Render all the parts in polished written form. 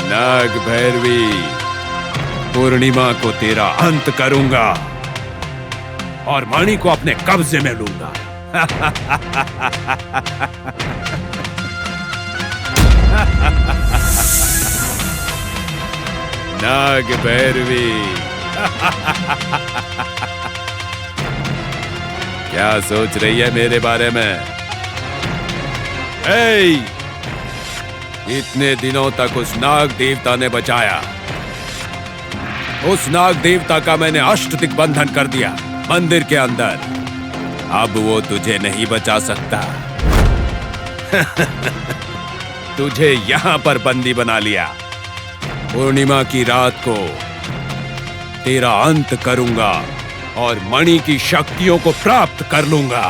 नाग भैरवी, पूर्णिमा को तेरा अंत करूंगा और मणि को अपने कब्जे में लूंगा। नाग भैरवी, क्या सोच रही है मेरे बारे में? इतने दिनों तक उस नाग देवता ने बचाया। उस नाग देवता का मैंने अष्ट दिग्बंधन कर दिया मंदिर के अंदर। अब वो तुझे नहीं बचा सकता। तुझे यहां पर बंदी बना लिया। पूर्णिमा की रात को तेरा अंत करूंगा और मणि की शक्तियों को प्राप्त कर लूंगा।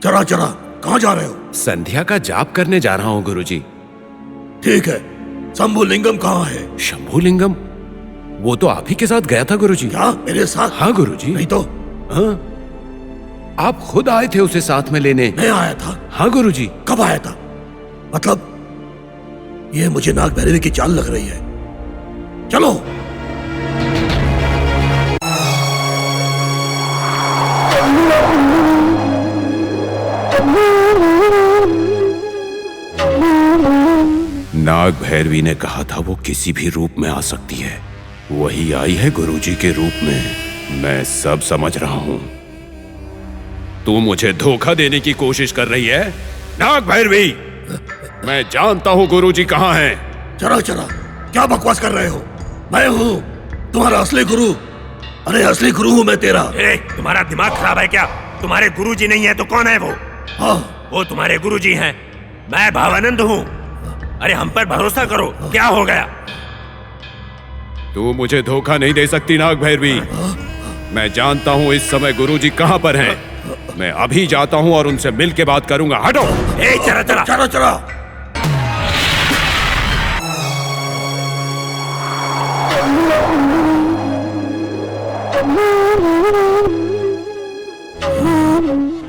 चरा चरा, कहाँ जा रहे हो? संध्या का जाप करने जा रहा हूँ गुरुजी। ठीक है, शंभुलिंगम कहाँ है? शंभुलिंगम? वो तो आप ही के साथ गया था गुरुजी। क्या मेरे साथ? हाँ गुरुजी। नहीं तो? हाँ, आप खुद आए थे उसे साथ में लेने। मैं आया था? हाँ गुरुजी। कब आया था? मतलब ये मुझे नाग भैरवी की चाल लग रही है। चलो। नाग भैरवी ने कहा था वो किसी भी रूप में आ सकती है। वही आई है गुरुजी के रूप में। मैं सब समझ रहा हूं। तू मुझे धोखा देने की कोशिश कर रही है नाग भैरवी। मैं जानता हूं गुरुजी कहां हैं। चरा चरा, क्या बकवास कर रहे हो? मैं हूं तुम्हारा असली गुरु। अरे असली गुरु हूं मैं तेरा। तुम्हारा दिमाग खराब है क्या? तुम्हारे गुरुजी नहीं है तो कौन है वो? हाँ, वो तुम्हारे गुरुजी हैं। मैं भावानंद हूँ। अरे हम पर भरोसा करो। क्या हो गया? तू मुझे धोखा नहीं दे सकती नाग भैरवी। मैं जानता हूँ इस समय गुरुजी कहाँ पर हैं। मैं अभी जाता हूँ और उनसे मिल के बात करूंगा। हटो। चरा चरा चरा चरा।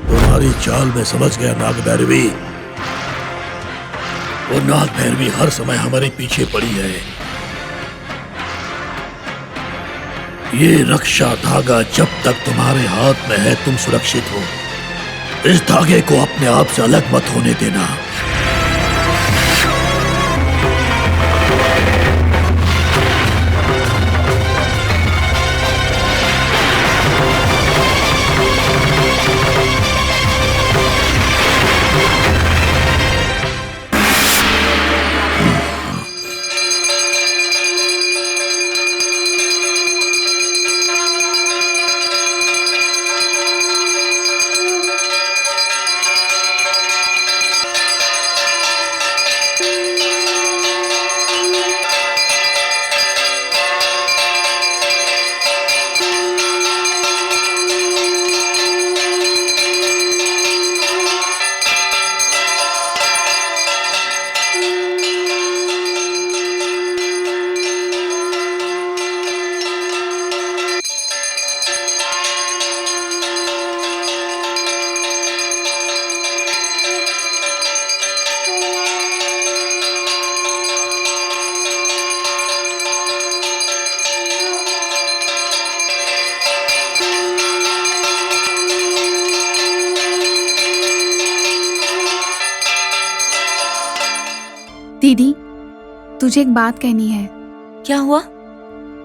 तुम्हारी चाल में समझ गया नाग भैरवी। वो नाग भैरवी हर समय हमारे पीछे पड़ी है। ये रक्षा धागा जब तक तुम्हारे हाथ में है तुम सुरक्षित हो। इस धागे को अपने आप से अलग मत होने देना। दीदी, तुझे एक बात कहनी है। क्या हुआ?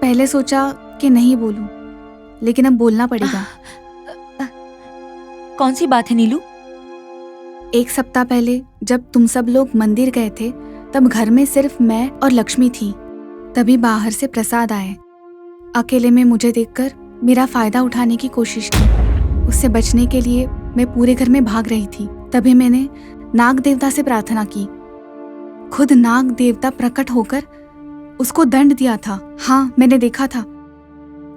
पहले सोचा कि नहीं बोलूं, लेकिन अब बोलना पड़ेगा। कौन सी बात है नीलू? 1 सप्ताह पहले जब तुम सब लोग मंदिर गए थे, तब घर में सिर्फ मैं और लक्ष्मी थी। तभी बाहर से प्रसाद आए। अकेले में मुझे देखकर मेरा फायदा उठाने की कोशिश की। उससे बचने के लिए मैं पूरे घर में भाग रही थी। तभी मैंने नाग देवता से प्रार्थना की। खुद नाग देवता प्रकट होकर उसको दंड दिया था। हाँ, मैंने देखा था।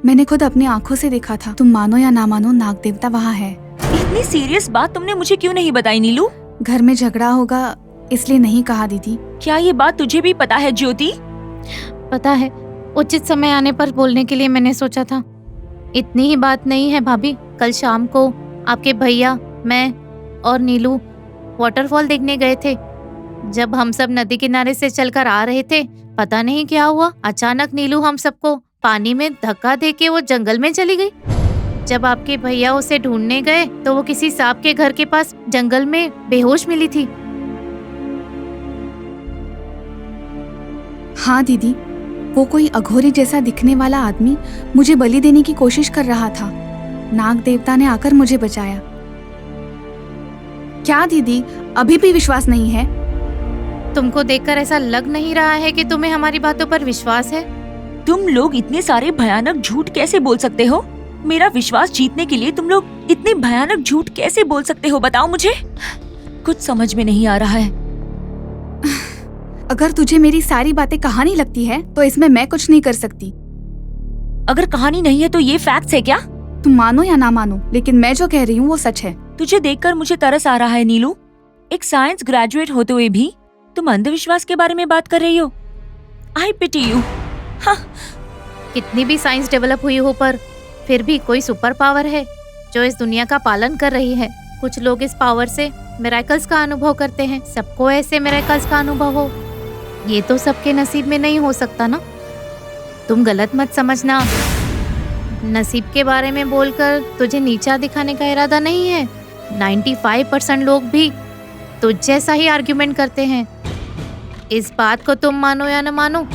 मैंने खुद अपनी आंखों से देखा था। तुम मानो या ना मानो, नाग देवता वहाँ है। इतनी सीरियस बात तुमने मुझे क्यों नहीं बताई नीलू? घर में झगड़ा होगा इसलिए नहीं कहा दीदी। क्या ये बात तुझे भी पता है ज्योति? पता है, उचित समय आने पर बोलने के लिए मैंने सोचा था। इतनी ही बात नहीं है भाभी। कल शाम को आपके भैया, मैं और नीलू वाटरफॉल देखने गए थे। जब हम सब नदी किनारे से चलकर आ रहे थे, पता नहीं क्या हुआ, अचानक नीलू हम सबको पानी में धक्का देके वो जंगल में चली गई। जब आपके भैया उसे ढूंढने गए तो वो किसी सांप के घर के पास जंगल में बेहोश मिली थी। हाँ दीदी, वो कोई अघोरी जैसा दिखने वाला आदमी मुझे बलि देने की कोशिश कर रहा था। नाग देवता ने आकर मुझे बचाया। क्या दीदी, अभी भी विश्वास नहीं है? तुमको देखकर ऐसा लग नहीं रहा है कि तुम्हें हमारी बातों पर विश्वास है? तुम लोग इतने सारे भयानक झूठ कैसे बोल सकते हो? मेरा विश्वास जीतने के लिए तुम लोग इतने भयानक झूठ कैसे बोल सकते हो? बताओ मुझे, कुछ समझ में नहीं आ रहा है। अगर तुझे मेरी सारी बातें कहानी लगती है तो इसमें मैं कुछ नहीं कर सकती। अगर कहानी नहीं है तो ये फैक्ट्स है क्या? तुम मानो या ना मानो, लेकिन मैं जो कह रही हूँ वो सच है। तुझे देखकर मुझे तरस आ रहा है नीलू। एक साइंस ग्रेजुएट होते हुए भी तुम अंधविश्वास के बारे में बात कर रही हो। आई पिटी यू। कितनी भी साइंस डेवलप हुई हो, पर फिर भी कोई सुपर पावर है जो इस दुनिया का पालन कर रही है। कुछ लोग इस पावर से मिरेकल्स का अनुभव करते हैं। सबको ऐसे मिरेकल्स का अनुभव हो, ये तो सबके नसीब में नहीं हो सकता ना। तुम गलत मत समझना। नसीब के बारे में बोलकर तुझे नीचा दिखाने का इरादा नहीं है। 95% लोग भी तुझ जैसा ही आर्ग्यूमेंट करते हैं। इस बात को तुम मानो या न मानो,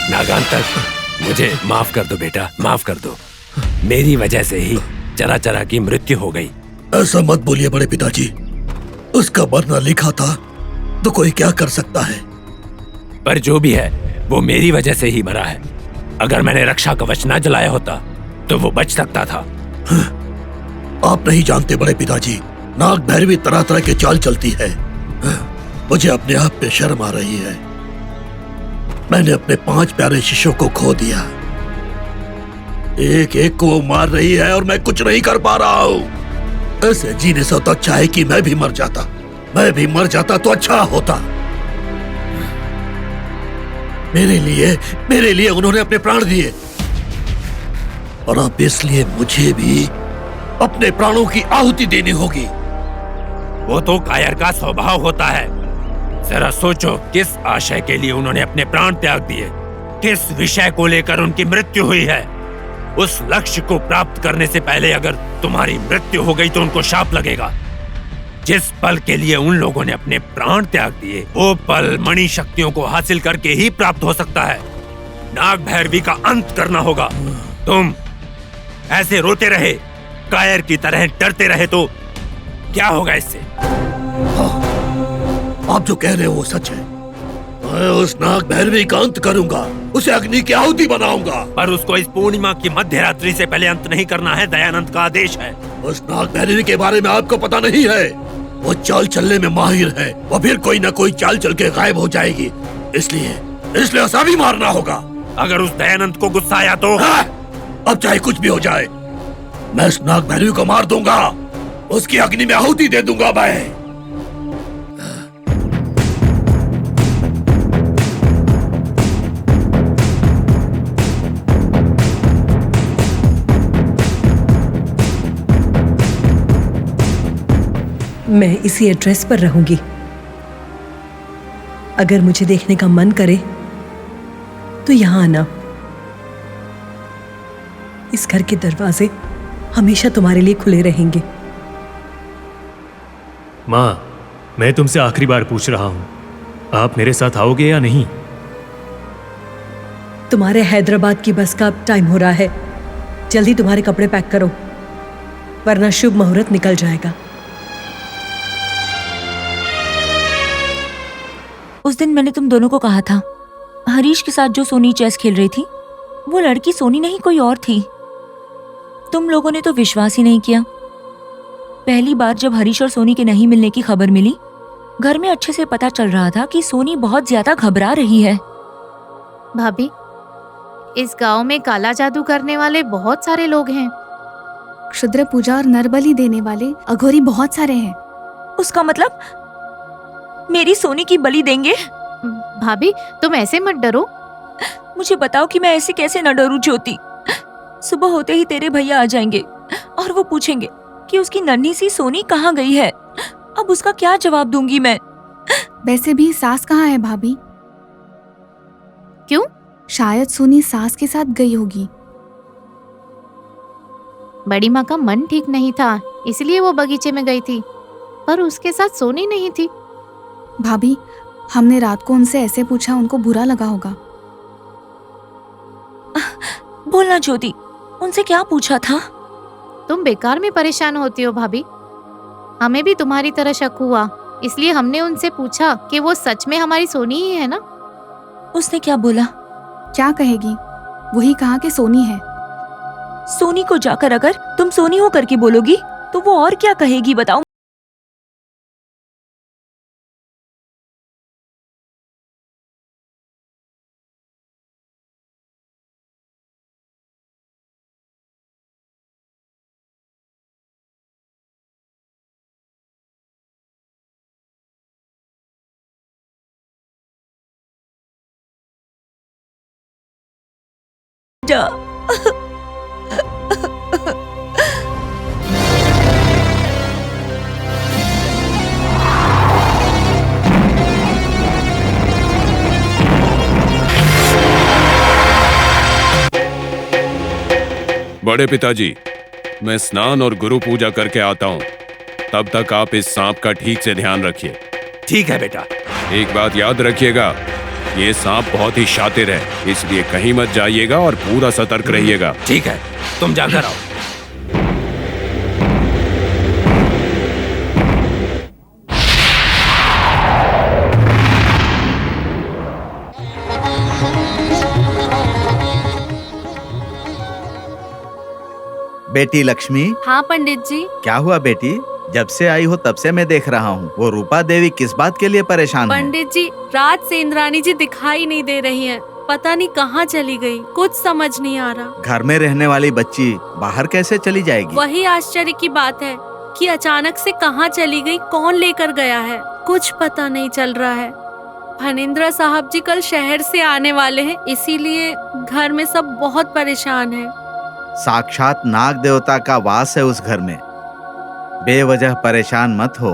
नागांतक, मुझे माफ कर दो बेटा, माफ कर दो। मेरी वजह से ही चरा चरा की मृत्यु हो गई। ऐसा मत बोलिए बड़े पिताजी। उसका मरना लिखा था तो कोई क्या कर सकता है। पर जो भी है वो मेरी वजह से ही मरा है। अगर मैंने रक्षा कवच ना जलाया होता तो वो बच सकता था। आप नहीं जानते बड़े पिताजी, नाग भैरवी तरह तरह के चाल चलती है। मुझे अपने आप पे शर्म आ रही है। मैंने अपने 5 प्यारे शिष्यों को खो दिया। एक एक को वो मार रही है और मैं कुछ नहीं कर पा रहा हूँ। ऐसे जीने से तो अच्छा है कि मैं भी मर जाता। मैं भी मर जाता तो अच्छा होता। मेरे लिए उन्होंने अपने प्राण दिए और अब इसलिए मुझे भी अपने प्राणों की आहुति देनी होगी। वो तो कायर का स्वभाव होता है। जरा सोचो किस आशय के लिए उन्होंने अपने प्राण त्याग दिए, किस विषय को लेकर उनकी मृत्यु हुई है। उस लक्ष्य को प्राप्त करने से पहले अगर तुम्हारी मृत्यु हो गई तो उनको शाप लगेगा। जिस पल के लिए उन लोगों ने अपने प्राण त्याग दिए, वो पल मणि शक्तियों को हासिल करके ही प्राप्त हो सकता है। नाग भैरवी का अंत करना होगा। तुम ऐसे रोते रहे, कायर की तरह डरते रहे तो क्या होगा इससे? आप जो कह रहे हो वो सच है। मैं उस नाग भैरवी का अंत करूंगा, उसे अग्नि की आहुति बनाऊंगा। पर उसको इस पूर्णिमा की मध्य रात्रि से पहले अंत नहीं करना है, दयानंद का आदेश है। उस नाग भैरवी के बारे में आपको पता नहीं है। वो चाल चलने में माहिर है। वो फिर कोई ना कोई चाल चल के गायब हो जाएगी। इसलिए उसे अभी मारना होगा। अगर उस दयानंद को गुस्सा आया तो? अब चाहे कुछ भी हो जाए, मैं उस नाग भैरवी को मार दूंगा, उसकी अग्नि में आहुति दे दूंगा मैं। मैं इसी एड्रेस पर रहूंगी। अगर मुझे देखने का मन करे तो यहां आना। इस घर के दरवाजे हमेशा तुम्हारे लिए खुले रहेंगे। माँ, मैं तुमसे आखिरी बार पूछ रहा हूं, आप मेरे साथ आओगे या नहीं? तुम्हारे हैदराबाद की बस का टाइम हो रहा है। जल्दी तुम्हारे कपड़े पैक करो, वरना शुभ मुहूर्त निकल जाएगा। उस दिन मैंने तुम दोनों को कहा था, हरीश के साथ जो सोनी चेस खेल रही थी वो लड़की सोनी नहीं कोई और थी। तुम लोगों ने तो विश्वास ही नहीं किया। पहली बार जब हरीश और सोनी के नहीं मिलने की खबर मिली, घर में अच्छे से पता चल रहा था कि सोनी बहुत ज्यादा घबरा रही है। भाभी, इस गांव में काला जादू करने वाले बहुत सारे लोग हैं। क्षुद्र पूजा और नरबलि देने वाले अघोरी बहुत सारे हैं। उसका मतलब मेरी सोनी की बलि देंगे? भाभी, तुम ऐसे मत डरो। मुझे बताओ कि मैं ऐसे कैसे न डरूं ज्योति। सुबह होते ही तेरे भैया आ जाएंगे और वो पूछेंगे कि उसकी नन्ही सी सोनी कहाँ गई है। अब उसका क्या जवाब दूंगी मैं? वैसे भी सास कहाँ है भाभी? क्यों? शायद सोनी सास के साथ गई होगी। बड़ी माँ का मन ठीक नहीं था, इसलिए वो बगीचे में गई थी, पर उसके साथ सोनी नहीं थी। भाभी, हमने रात को उनसे ऐसे पूछा, उनको बुरा लगा होगा। बोलना ज्योति, उनसे क्या पूछा था? तुम बेकार में परेशान होती हो भाभी। हमें भी तुम्हारी तरह शक हुआ, इसलिए हमने उनसे पूछा कि वो सच में हमारी सोनी ही है ना। उसने क्या बोला? क्या कहेगी? वही कहा कि सोनी है। सोनी को जाकर अगर तुम सोनी हो करके बोलोगी तो वो और क्या कहेगी बताओ? बड़े पिताजी, मैं स्नान और गुरु पूजा करके आता हूँ। तब तक आप इस सांप का ठीक से ध्यान रखिए। ठीक है बेटा। एक बात याद रखिएगा, ये सांप बहुत ही शातिर है, इसलिए कहीं मत जाइएगा और पूरा सतर्क रहिएगा। ठीक है, तुम जाकर आओ। बेटी लक्ष्मी। हाँ पंडित जी। क्या हुआ बेटी? जब से आई हो तब से मैं देख रहा हूँ, वो रूपा देवी किस बात के लिए परेशान है? पंडित जी, रात से इंद्राणी जी दिखाई नहीं दे रही हैं। पता नहीं कहाँ चली गई, कुछ समझ नहीं आ रहा। घर में रहने वाली बच्ची बाहर कैसे चली जाएगी? वही आश्चर्य की बात है कि अचानक से कहाँ चली गई, कौन लेकर गया है, कुछ पता नहीं चल रहा है। फणींद्र साहब जी कल शहर से आने वाले हैं, इसीलिए घर में सब बहुत परेशान है। साक्षात नाग देवता का वास है उस घर में। बेवजह परेशान मत हो।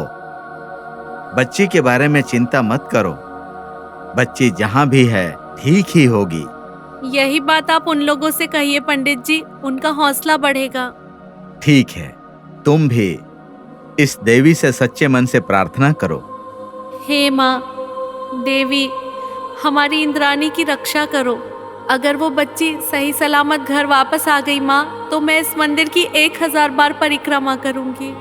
बच्ची के बारे में चिंता मत करो। बच्ची जहाँ भी है ठीक ही होगी। यही बात आप उन लोगों से कहिए पंडित जी, उनका हौसला बढ़ेगा। ठीक है, तुम भी इस देवी से सच्चे मन से प्रार्थना करो। हे माँ देवी, हमारी इंद्राणी की रक्षा करो। अगर वो बच्ची सही सलामत घर वापस आ गई माँ, तो मैं इस मंदिर की 1000 बार परिक्रमा करूंगी।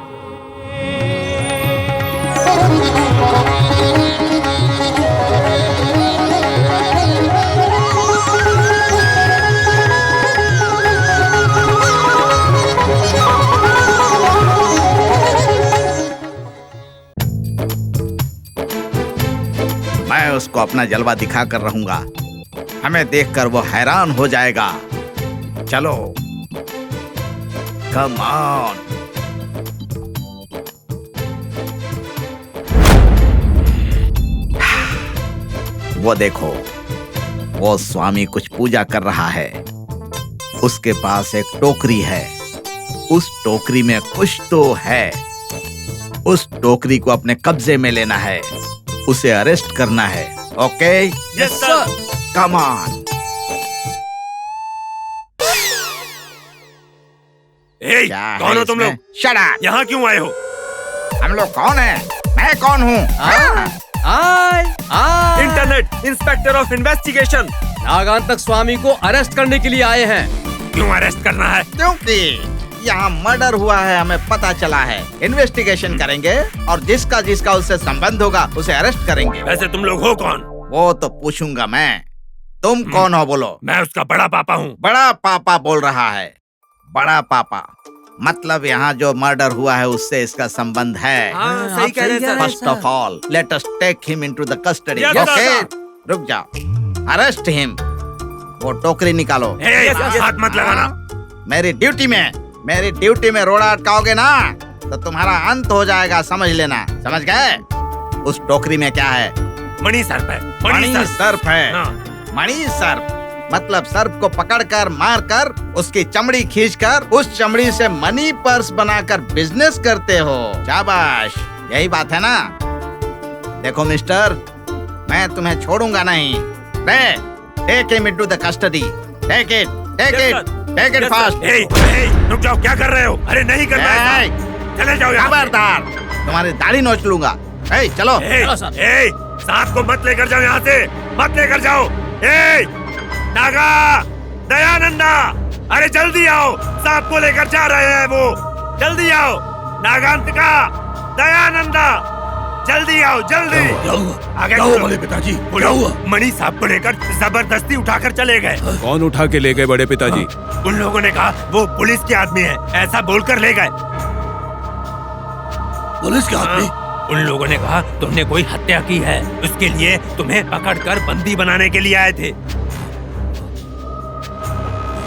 मैं उसको अपना जलवा दिखा कर रहूंगा। हमें देखकर वो हैरान हो जाएगा। चलो, कम ऑन। वो देखो, वो स्वामी कुछ पूजा कर रहा है। उसके पास एक टोकरी है। उस टोकरी में कुछ तो है। उस टोकरी को अपने कब्जे में लेना है। उसे अरेस्ट करना है। Okay? Yes sir. Come on. ए, कौन हो तुम लोग? Shut up. यहाँ क्यों आए हो? हम लोग कौन हैं? मैं कौन हूँ? Internet inspector of investigation. Nagantak Swami को अरेस्ट करने के लिए आए हैं। क्यों अरेस्ट करना है? क्योंकि यहाँ मर्डर हुआ है, हमें पता चला है। इन्वेस्टिगेशन करेंगे और जिसका जिसका उससे संबंध होगा उसे अरेस्ट करेंगे। वैसे तुम लोग हो कौन? वो तो पूछूंगा मैं। तुम कौन हो बोलो? मैं उसका बड़ा पापा हूँ। बड़ा पापा बोल रहा है। बड़ा पापा मतलब यहाँ जो मर्डर हुआ है उससे इसका संबंध है। सही कह रहे हैं sir. First of all let us take him into the custody. Yes, okay, sir. रुक जाओ। Arrest him. वो टोकरी निकालो। हाथ मत लगाना। मेरी ड्यूटी में रोड़ा अटकाओगे ना तो तुम्हारा अंत हो जाएगा, समझ लेना। समझ गए? उस टोकरी में क्या है? मणि सर्प है। मणि सर्प है। हाँ। मणि सर्प मतलब सर्प को पकड़कर मारकर उसकी चमड़ी खींचकर उस चमड़ी से मनी पर्स बनाकर बिजनेस करते हो। शाबाश, यही बात है ना? देखो मिस्टर, मैं तुम्हें छोड़ूंगा नहीं। Take him into the custody. Take it fast. रुक जाओ, क्या कर रहे हो? अरे नहीं करना है। चले जाओ यहाँ। खबरदार, तुम्हारी दाढ़ी नोच लूंगा। चलो। सांप को मत लेकर जाओ यहाँ से, मत लेकर जाओ। नागा, दयानंदा, अरे जल्दी आओ, सांप को लेकर जा रहे हैं वो। जल्दी आओ। नागांतिका, दयानंदा, जल्दी आओ, जल्दी। क्या हुआ बड़े पिताजी? क्या हुआ? मणि साहब को लेकर जबरदस्ती उठाकर चले गए। कौन उठा के ले गए बड़े पिताजी? उन लोगों ने कहा वो पुलिस के आदमी है, ऐसा बोलकर ले गए। पुलिस के आदमी? उन लोगों ने कहा तुमने कोई हत्या की है, उसके लिए तुम्हें पकड़कर बंदी बनाने के लिए आए थे।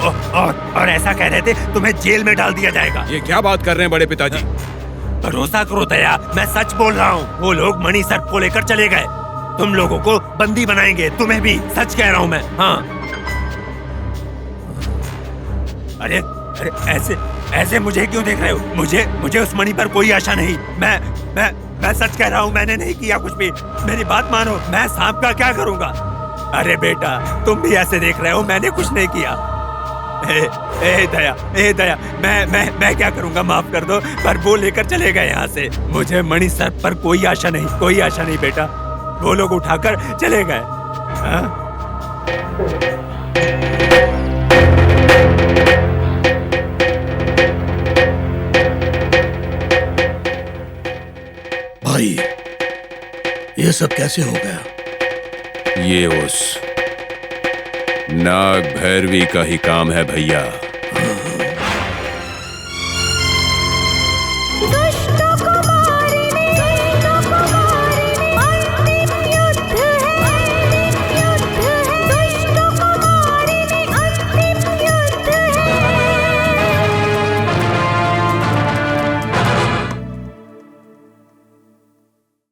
और ऐसा कह रहे थे तुम्हें जेल में डाल दिया जाएगा। ये क्या बात कर रहे हैं बड़े पिताजी? भरोसा करो दया, मैं सच बोल रहा हूँ। वो लोग मणि सर्प को लेकर चले गए। तुम लोगों को बंदी बनाएंगे, तुम्हें भी। सच कह रहा हूँ मैं। हाँ। अरे ऐसे मुझे क्यों देख रहे हो? मुझे उस मणि पर कोई आशा नहीं। मैं सच कह रहा हूँ, मैंने नहीं किया कुछ भी। मेरी बात मानो, मैं सांप का क्या करूँगा? अरे बेटा, तुम भी ऐसे देख रहे हो, मैंने कुछ नहीं किया। ए दया, मैं क्या करूँगा? माफ कर दो, पर वो लेकर चले गए यहाँ से। मुझे मणि सर्प पर कोई आशा नहीं बेटा। वो लोग उठाकर चले गए। भाई, ये सब कैसे हो गया? ये उस नाग भैरवी का ही काम है भैया।